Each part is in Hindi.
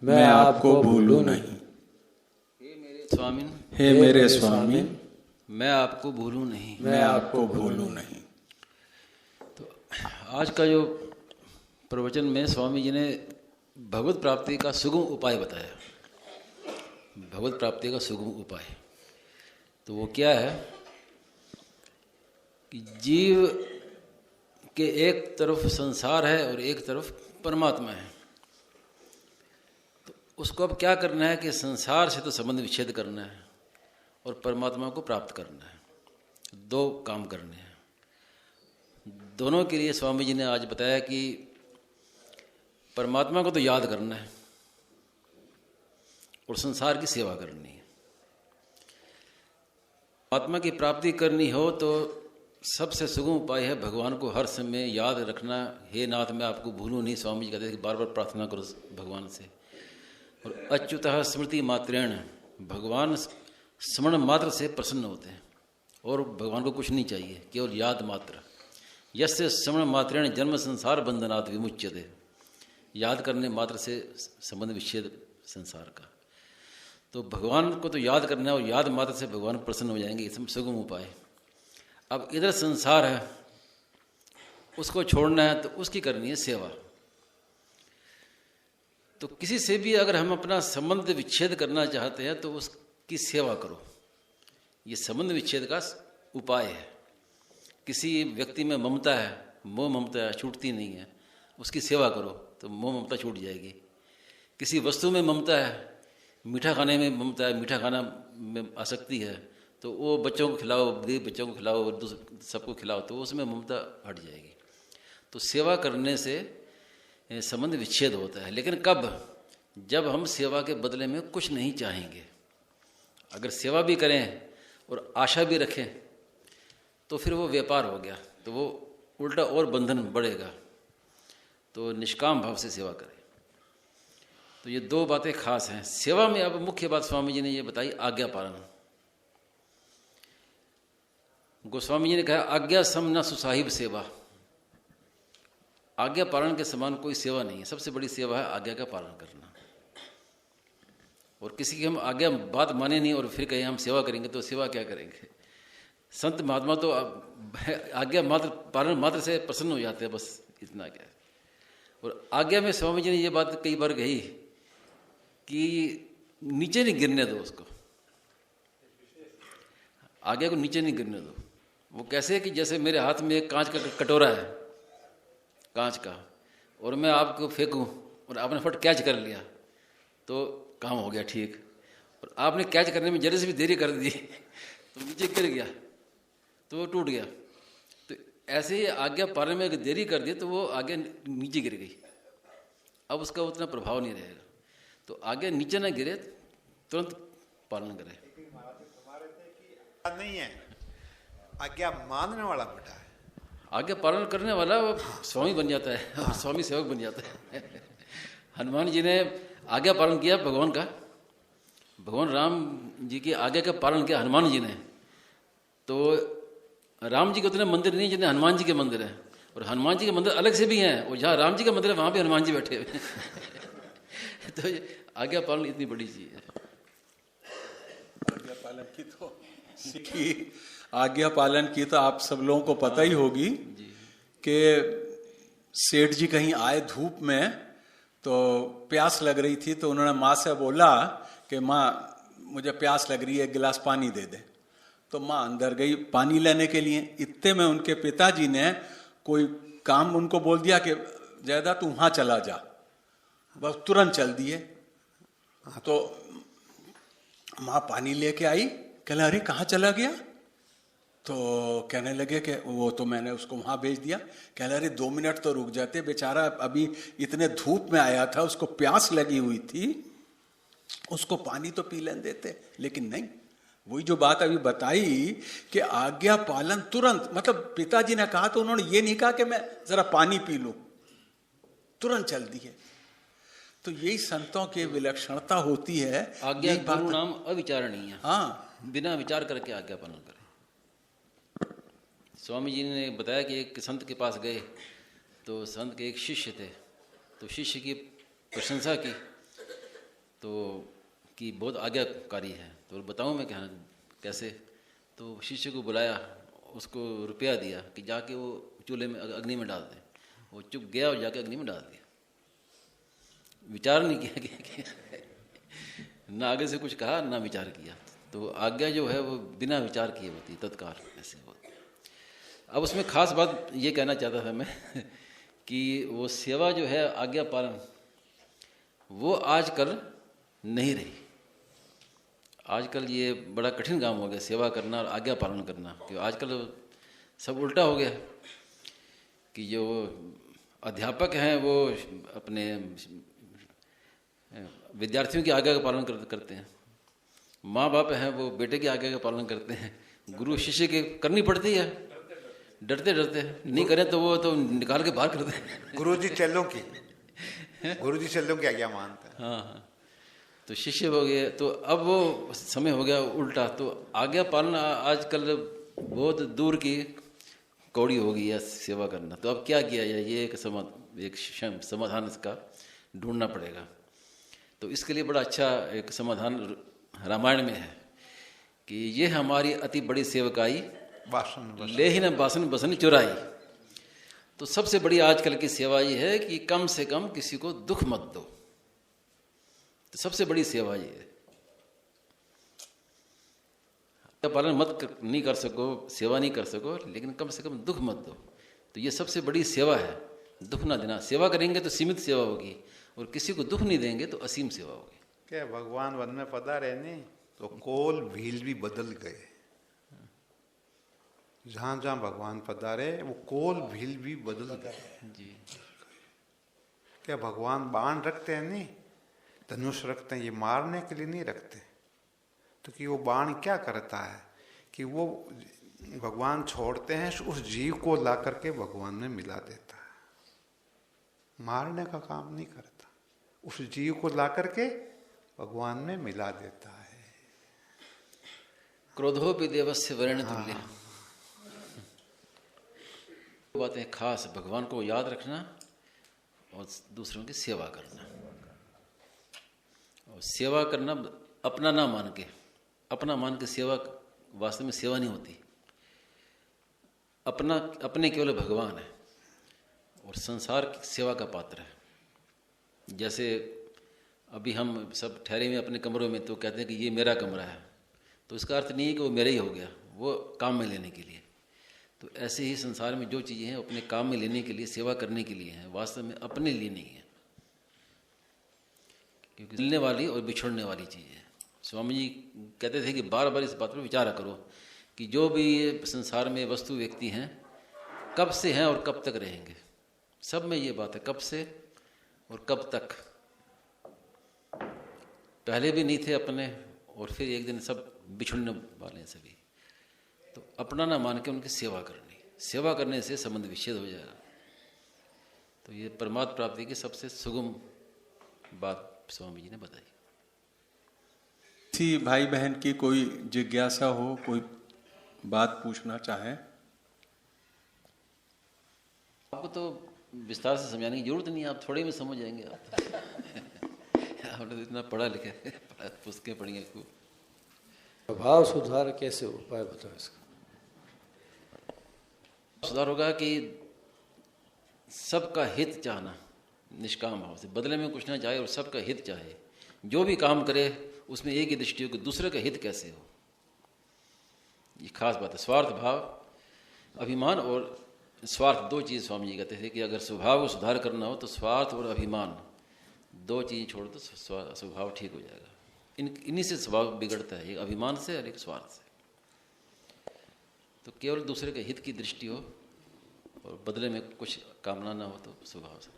मैं आपको भूलूं नहीं। हे मेरे स्वामिन, हे मेरे स्वामी, मैं आपको भूलूं नहीं। मैं आपको भूलूं नहीं। तो आज का जो प्रवचन में स्वामी जी ने भगवत प्राप्ति का सुगम उपाय बताया। भगवत प्राप्ति का सुगम उपाय तो वो क्या है कि जीव के एक तरफ संसार है और एक तरफ परमात्मा है। तो उसको अब क्या करना है कि संसार से तो संबंध विच्छेद करना है और परमात्मा को प्राप्त करना है। दो काम करने हैं। दोनों के लिए स्वामी जी ने आज बताया कि परमात्मा को तो याद करना है और संसार की सेवा करनी है। परमात्मा की प्राप्ति करनी हो तो सबसे सुगम उपाय है भगवान को हर समय याद रखना। हे नाथ, मैं आपको भूलूं नहीं। स्वामी जी कहते हैं कि बार बार प्रार्थना करो भगवान से। और अच्युतः स्मृति मात्रेण, भगवान स्मरण मात्र से प्रसन्न होते हैं और भगवान को कुछ नहीं चाहिए, केवल याद मात्र। यस्य स्मरण मात्रेण जन्म संसार बंधनात् विमुच्यते, याद करने मात्र से संबंध विच्छेद संसार का। तो भगवान को तो याद करना है और याद मात्र से भगवान प्रसन्न हो जाएंगे। इसमें सुगम उपाय। अब इधर संसार है, उसको छोड़ना है तो उसकी करनी है सेवा। तो किसी से भी अगर हम अपना संबंध विच्छेद करना चाहते हैं तो उसकी सेवा करो। ये संबंध विच्छेद का उपाय है। किसी व्यक्ति में ममता है, मोह ममता है, छूटती नहीं है, उसकी सेवा करो तो मोह ममता छूट जाएगी। किसी वस्तु में ममता है, मीठा खाने में ममता है, मीठा खाना में आसक्ति है, तो वो बच्चों को खिलाओ, गरीब बच्चों को खिलाओ, सबको खिलाओ, तो उसमें ममता हट जाएगी। तो सेवा करने से संबंध विच्छेद होता है। लेकिन कब? जब हम सेवा के बदले में कुछ नहीं चाहेंगे। अगर सेवा भी करें और आशा भी रखें तो फिर वो व्यापार हो गया, तो वो उल्टा और बंधन बढ़ेगा। तो निष्काम भाव से सेवा करें। तो ये दो बातें खास हैं सेवा में। अब मुख्य बात स्वामी जी ने ये बताई, आज्ञा पालन। गोस्वामी जी ने कहा आज्ञा सम न सुसाहिब सेवा। आज्ञा पालन के समान कोई सेवा नहीं है। सबसे बड़ी सेवा है आज्ञा का पालन करना। और किसी की हम आज्ञा बात माने नहीं और फिर कहें हम सेवा करेंगे तो सेवा क्या करेंगे। संत महात्मा तो आज्ञा मात्र पालन मात्र से प्रसन्न हो जाते हैं, बस इतना क्या है। और आज्ञा में स्वामी जी ने ये बात कई बार कही कि नीचे नहीं गिरने दो उसको। आज्ञा को नीचे नहीं गिरने दो। वो कैसे है कि जैसे मेरे हाथ में एक कांच का कटोरा है, कांच का, और मैं आपको फेंकूं और आपने फट कैच कर लिया तो काम हो गया ठीक। और आपने कैच करने में जरा से भी देरी कर दी तो नीचे गिर गया तो वो टूट गया। तो ऐसे ही आज्ञा पालन में देरी कर दी तो वो आज्ञा नीचे गिर गई। अब उसका उतना प्रभाव नहीं रहेगा। तो आज्ञा नीचे ना गिरे, तुरंत पालन करें। नहीं है, आज्ञा मानने वाला बड़ा है। आज्ञा पालन करने वाला वो स्वामी बन जाता है और स्वामी सेवक बन जाता है। हनुमान जी ने आज्ञा पालन किया भगवान का। भगवान राम जी की आज्ञा का पालन किया हनुमान जी ने। तो राम जी के उतने मंदिर नहीं जितने हनुमान जी के मंदिर हैं। और हनुमान जी के मंदिर अलग से भी हैं, और जहाँ राम जी का मंदिर है वहाँ भी हनुमान जी बैठे हुए हैं। तो आज्ञा पालन इतनी बड़ी चीज है। आज्ञा पालन की तो सीखी, आज्ञा पालन की तो आप सब लोगों को पता ही होगी कि सेठ जी कहीं आए धूप में, तो प्यास लग रही थी, तो उन्होंने माँ से बोला कि माँ मुझे प्यास लग रही है, एक गिलास पानी दे दे। तो माँ अंदर गई पानी लेने के लिए। इतने में उनके पिताजी ने कोई काम उनको बोल दिया कि जयदा तू वहां चला जा। बस तुरंत चल दिए। तो माँ पानी लेके आई, कहला अरे कहाँ चला गया? तो कहने लगे कि वो तो मैंने उसको वहां भेज दिया। कहला अरे 2 मिनट तो रुक जाते, बेचारा अभी इतने धूप में आया था, उसको प्यास लगी हुई थी, उसको पानी तो पी लेने देते। लेकिन नहीं, वही जो बात अभी बताई कि आज्ञा पालन तुरंत, मतलब पिताजी ने कहा तो उन्होंने ये नहीं कहा कि मैं जरा पानी पी लूं, तुरंत चल दिए। तो यही संतों की विलक्षणता होती है। आज्ञा गुरु नाम अविचारणीय है। हाँ, बिना विचार करके आज्ञा पालन करें। स्वामी जी ने बताया कि एक संत के पास गए तो संत के एक शिष्य थे, तो शिष्य की प्रशंसा की तो कि बहुत आज्ञाकारी है। तो बताऊं मैं क्या कैसे? तो शिष्य को बुलाया, उसको रुपया दिया कि जाके वो चूल्हे में अग्नि में डाल दे। वो चुप गया और जाके अग्नि में डाल दिया, विचार नहीं किया कि ना आगे से कुछ कहा ना विचार किया। तो आज्ञा जो है वो बिना विचार किए होती है, तत्काल ऐसे होती। अब उसमें खास बात ये कहना चाहता था मैं कि वो सेवा जो है, आज्ञा पालन, वो आजकल नहीं रही। आजकल ये बड़ा कठिन काम हो गया, सेवा करना और आज्ञा पालन करना। क्योंकि आजकल सब उल्टा हो गया कि जो अध्यापक हैं वो अपने विद्यार्थियों की आज्ञा का पालन करते हैं, माँ बाप हैं वो बेटे की आज्ञा का पालन करते हैं, गुरु शिष्य की करनी पड़ती है, डरते डरते नहीं करें तो वो तो निकाल के बाहर करते हैं। गुरुजी चेलों की आज्ञा मानते हैं। हाँ, तो शिष्य हो गए। तो अब वो समय हो गया उल्टा। तो आज्ञा पालन आजकल बहुत दूर की कौड़ी हो गई है सेवा करना। तो अब क्या किया जाए, ये एक समाधान इसका ढूंढना पड़ेगा। तो इसके लिए बड़ा अच्छा एक समाधान रामायण में है कि ये हमारी अति बड़ी सेवकाई, ले ही न बासन बसन चुराई। तो सबसे बड़ी आजकल की सेवा ये है कि कम से कम किसी को दुख मत दो। तो सबसे बड़ी सेवा ये है। पालन नहीं कर सको, सेवा नहीं कर सको, लेकिन कम से कम दुख मत दो। तो ये सबसे बड़ी सेवा है, दुख ना देना। सेवा करेंगे तो सीमित सेवा होगी, और किसी को दुख नहीं देंगे तो असीम सेवा होगी। क्या भगवान वन में पधारे नहीं तो कोल भील भी बदल गए। जहां जहां भगवान पधारे वो कोल भील भी बदल गए जी। क्या भगवान बाण रखते हैं नहीं, धनुष रखते हैं, ये मारने के लिए नहीं रखते। तो कि वो बाण क्या करता है कि वो भगवान छोड़ते हैं, उस जीव को ला करके भगवान में मिला देता है। मारने का काम नहीं करता, उस जीव को ला करके भगवान में मिला देता है। क्रोधोपि देवस्य वरेण्य तुल्य। बातें खास भगवान को याद रखना और दूसरों की सेवा करना। और सेवा करना अपना ना मान के, अपना मान के सेवा वास्तव में सेवा नहीं होती। अपने केवल भगवान है और संसार की सेवा का पात्र है। जैसे अभी हम सब ठहरे हुए अपने कमरों में, तो कहते हैं कि ये मेरा कमरा है, तो इसका अर्थ नहीं है कि वो मेरा ही हो गया, वो काम में लेने के लिए। तो ऐसे ही संसार में जो चीज़ें हैं अपने काम में लेने के लिए, सेवा करने के लिए हैं, वास्तव में अपने लिए नहीं है। क्योंकि मिलने वाली और बिछड़ने वाली चीज़ है। स्वामी जी कहते थे कि बार बार इस बात पर विचार करो कि जो भी ये संसार में वस्तु व्यक्ति हैं, कब से हैं और कब तक रहेंगे। सब में ये बात है, कब से और कब तक। पहले भी नहीं थे अपने, और फिर एक दिन सब बिछड़ने वाले हैं सभी। तो अपना ना मान के उनकी सेवा करनी, सेवा करने से संबंध विच्छेद हो जाएगा। तो ये परमात्म प्राप्ति की सबसे सुगम बात स्वामी जी ने बताई। किसी भाई बहन की कोई जिज्ञासा हो, कोई बात पूछना चाहे? आपको तो विस्तार से समझाने की जरूरत नहीं है, आप थोड़े में समझ जाएंगे। आपने तो इतना पढ़ा लिखा है, पुस्तकें पढ़ी हैं खूब। स्वभाव सुधार कैसे उपाय बताओ इसका? सुधार होगा कि सबका हित चाहना, निष्काम भाव से, बदले में कुछ ना चाहे और सबका हित चाहे। जो भी काम करे उसमें एक ही दृष्टि हो कि दूसरे का हित कैसे हो। ये खास बात है। स्वार्थ भाव, अभिमान और स्वार्थ, दो चीज़ स्वामी जी कहते थे कि अगर स्वभाव को सुधार करना हो तो स्वार्थ और अभिमान दो चीज़ छोड़ दो, स्वभाव ठीक हो जाएगा। इन्हीं से स्वभाव बिगड़ता है, एक अभिमान से और एक स्वार्थ से। तो केवल दूसरे के हित की दृष्टि हो और बदले में कुछ कामना ना हो तो स्वभाव से।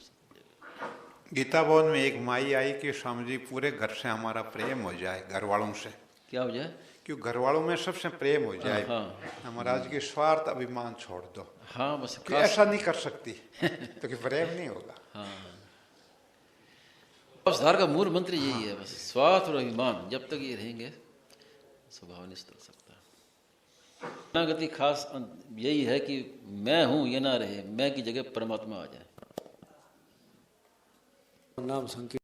गीता भवन में एक माई आई कि स्वामी जी पूरे घर से हमारा प्रेम हो जाए, घर वालों से। क्या हो जाए? क्यों घर वालों में सबसे प्रेम हो जाए। हाँ। महाराज के स्वार्थ अभिमान छोड़ दो। हाँ, बस कि ऐसा नहीं कर सकती तो कि प्रेम नहीं होगा। हाँ, सुधार का मूल मंत्र यही है, बस स्वार्थ और अभिमान जब तक ये रहेंगे स्वभाव नहीं सुधर सकता। अनागति खास यही है कि मैं हूं ये ना रहे, मैं की जगह परमात्मा आ जाए। नाम संकीर्तन